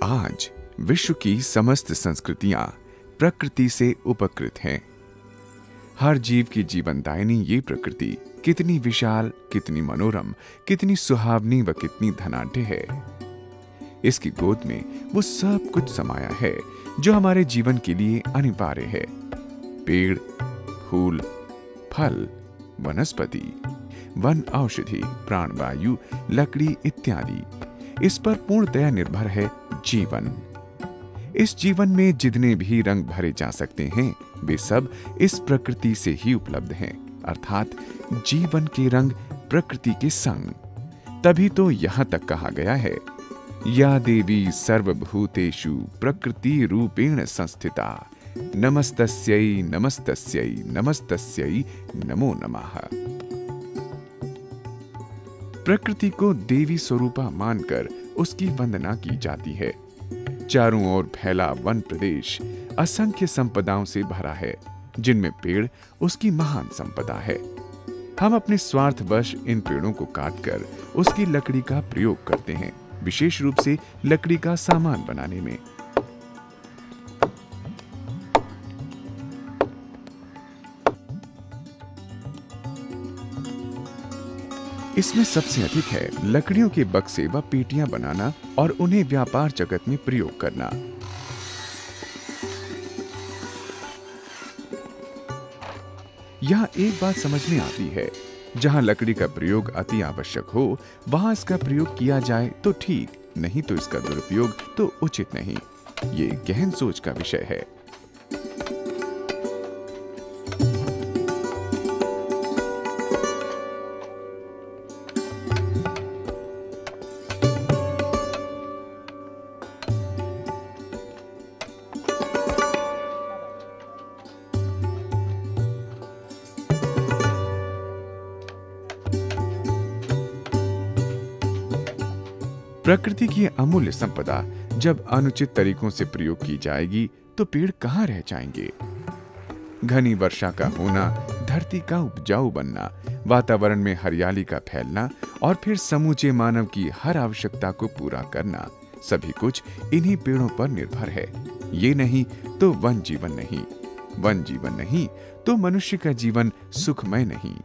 आज विश्व की समस्त संस्कृतियां प्रकृति से उपकृत हैं। हर जीव की जीवनदायिनी ये प्रकृति कितनी विशाल, कितनी मनोरम, कितनी सुहावनी व कितनी धनाढ्य है। इसकी गोद में वो सब कुछ समाया है जो हमारे जीवन के लिए अनिवार्य है। पेड़, फूल, फल, वनस्पति, वन औषधि, प्राणवायु, लकड़ी इत्यादि। इस पर पूर्णतया निर्भर है जीवन। इस जीवन में जितने भी रंग भरे जा सकते हैं वे सब इस प्रकृति से ही उपलब्ध हैं, अर्थात जीवन के रंग प्रकृति के संग। तभी तो यहां तक कहा गया है, या देवी सर्वभूतेषु प्रकृति रूपेण संस्थिता, नमस्तस्यै नमस्तस्यै नमस्तस्यै नमो नमः। प्रकृति को देवी स्वरूपा मानकर उसकी वंदना की जाती है। चारों ओर फैला वन प्रदेश असंख्य संपदाओं से भरा है, जिनमें पेड़ उसकी महान संपदा है। हम अपने स्वार्थवश इन पेड़ों को काटकर उसकी लकड़ी का प्रयोग करते हैं, विशेष रूप से लकड़ी का सामान बनाने में। इसमें सबसे अधिक है लकड़ियों के बक्से व पेटियां बनाना और उन्हें व्यापार जगत में प्रयोग करना। यहां एक बात समझ में आती है, जहां लकड़ी का प्रयोग अति आवश्यक हो वहां इसका प्रयोग किया जाए तो ठीक, नहीं तो इसका दुरुपयोग तो उचित नहीं। ये गहन सोच का विषय है। प्रकृति की अमूल्य संपदा जब अनुचित तरीकों से प्रयोग की जाएगी तो पेड़ कहां रह जाएंगे। घनी वर्षा का होना, धरती का उपजाऊ बनना, वातावरण में हरियाली का फैलना और फिर समूचे मानव की हर आवश्यकता को पूरा करना, सभी कुछ इन्हीं पेड़ों पर निर्भर है। ये नहीं तो वन जीवन नहीं, वन जीवन नहीं तो मनुष्य का जीवन सुखमय नहीं।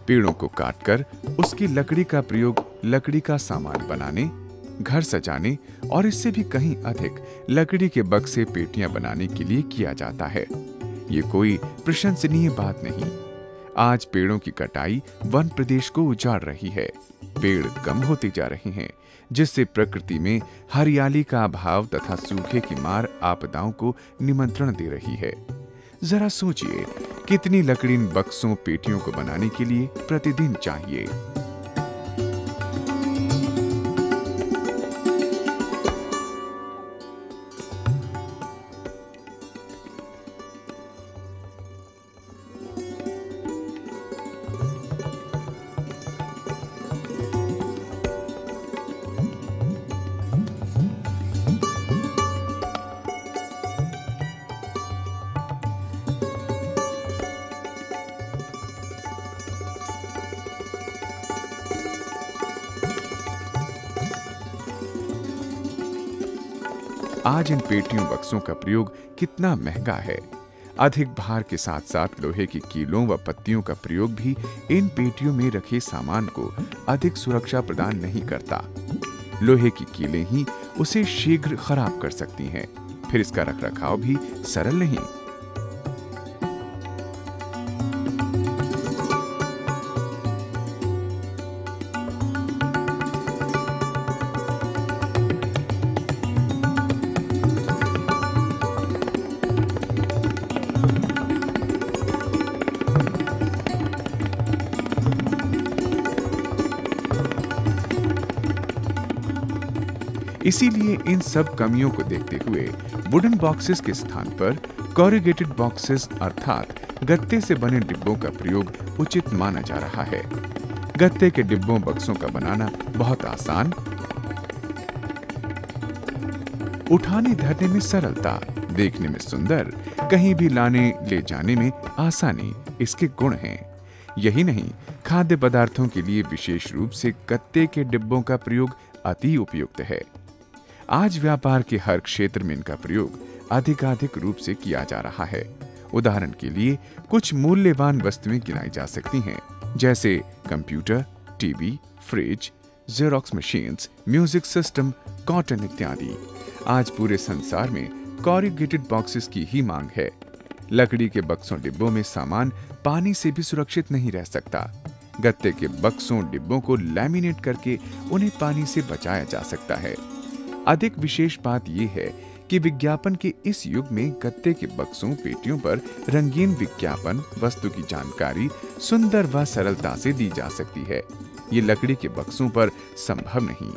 पेड़ों को काटकर उसकी लकड़ी का प्रयोग लकड़ी का सामान बनाने, घर सजाने और इससे भी कहीं अधिक लकड़ी के बक्से, पेटियां बनाने के लिए किया जाता है। ये कोई प्रशंसनीय बात नहीं। आज पेड़ों की कटाई वन प्रदेश को उजाड़ रही है। पेड़ कम होते जा रहे हैं, जिससे प्रकृति में हरियाली का अभाव तथा सूखे की मार आपदाओं को निमंत्रण दे रही है। जरा सोचिए, कितनी लकड़ी इन बक्सों, पेटियों को बनाने के लिए प्रतिदिन चाहिए। आज इन पेटियों, बक्सों का प्रयोग कितना महंगा है। अधिक भार के साथ साथ लोहे की कीलों व पत्तियों का प्रयोग भी इन पेटियों में रखे सामान को अधिक सुरक्षा प्रदान नहीं करता। लोहे की कीलें ही उसे शीघ्र खराब कर सकती हैं, फिर इसका रखरखाव भी सरल नहीं। इसीलिए इन सब कमियों को देखते हुए वुडन बॉक्सेस के स्थान पर कॉरुगेटेड बॉक्सेस अर्थात गत्ते से बने डिब्बों का प्रयोग उचित माना जा रहा है। गत्ते के डिब्बों, बक्सों का बनाना बहुत आसान, उठाने धरने में सरलता, देखने में सुंदर, कहीं भी लाने ले जाने में आसानी इसके गुण हैं। यही नहीं, खाद्य पदार्थों के लिए विशेष रूप से गत्ते के डिब्बों का प्रयोग अति उपयुक्त है। आज व्यापार के हर क्षेत्र में इनका प्रयोग अधिकाधिक रूप से किया जा रहा है। उदाहरण के लिए कुछ मूल्यवान वस्तुएं गिनाई जा सकती हैं, जैसे computer, TV, fridge, xerox machines, music system, cotton इत्यादि। आज पूरे संसार में कॉरुगेटेड बॉक्सेस की ही मांग है। लकड़ी के बक्सों डिब्बों में सामान पानी से भी सुरक्षित नहीं रह सकता। गत्ते के बक्सों डिब्बों को लैमिनेट करके उन्हें पानी से बचाया जा सकता है। अधिक विशेष बात यह है कि विज्ञापन के इस युग में गत्ते के बक्सों पेटियों पर रंगीन विज्ञापन, वस्तु की जानकारी सुंदर व सरलता से दी जा सकती है। ये लकड़ी के बक्सों पर संभव नहीं।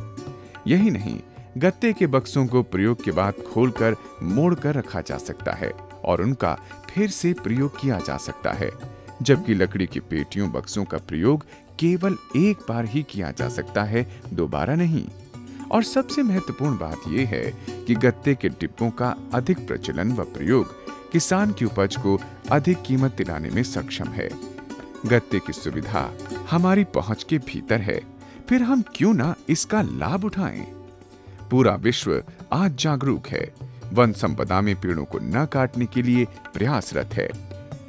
यही नहीं, गत्ते के बक्सों को प्रयोग के बाद खोलकर मोड़कर रखा जा सकता है और उनका फिर से प्रयोग किया जा सकता है, जबकि लकड़ी की पेटियों बक्सों का प्रयोग केवल एक बार ही किया जा सकता है, दोबारा नहीं। और सबसे महत्वपूर्ण बात यह है कि गत्ते के डिब्बों का अधिक प्रचलन व प्रयोग किसान की उपज को अधिक कीमत दिलाने में सक्षम है। गत्ते की सुविधा हमारी पहुंच के भीतर है, फिर हम क्यों ना इसका लाभ उठाएं? पूरा विश्व आज जागरूक है, वन संपदा में पेड़ों को न काटने के लिए प्रयासरत है।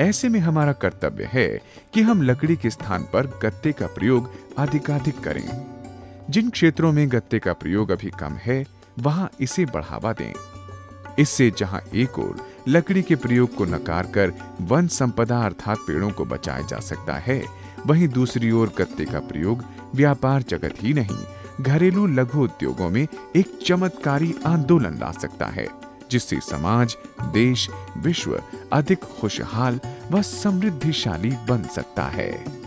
ऐसे में हमारा कर्तव्य है कि हम लकड़ी के स्थान पर गत्ते का प्रयोग अधिकाधिक करें। जिन क्षेत्रों में गत्ते का प्रयोग अभी कम है, वहां इसे बढ़ावा दें। इससे जहां एक ओर लकड़ी के प्रयोग को नकार कर वन संपदा अर्थात पेड़ों को बचाया जा सकता है, वहीं दूसरी ओर गत्ते का प्रयोग व्यापार जगत ही नहीं, घरेलू लघु उद्योगों में एक चमत्कारी आंदोलन ला सकता है, जिससे समाज, देश, विश्व अधिक खुशहाल व समृद्धिशाली बन सकता है।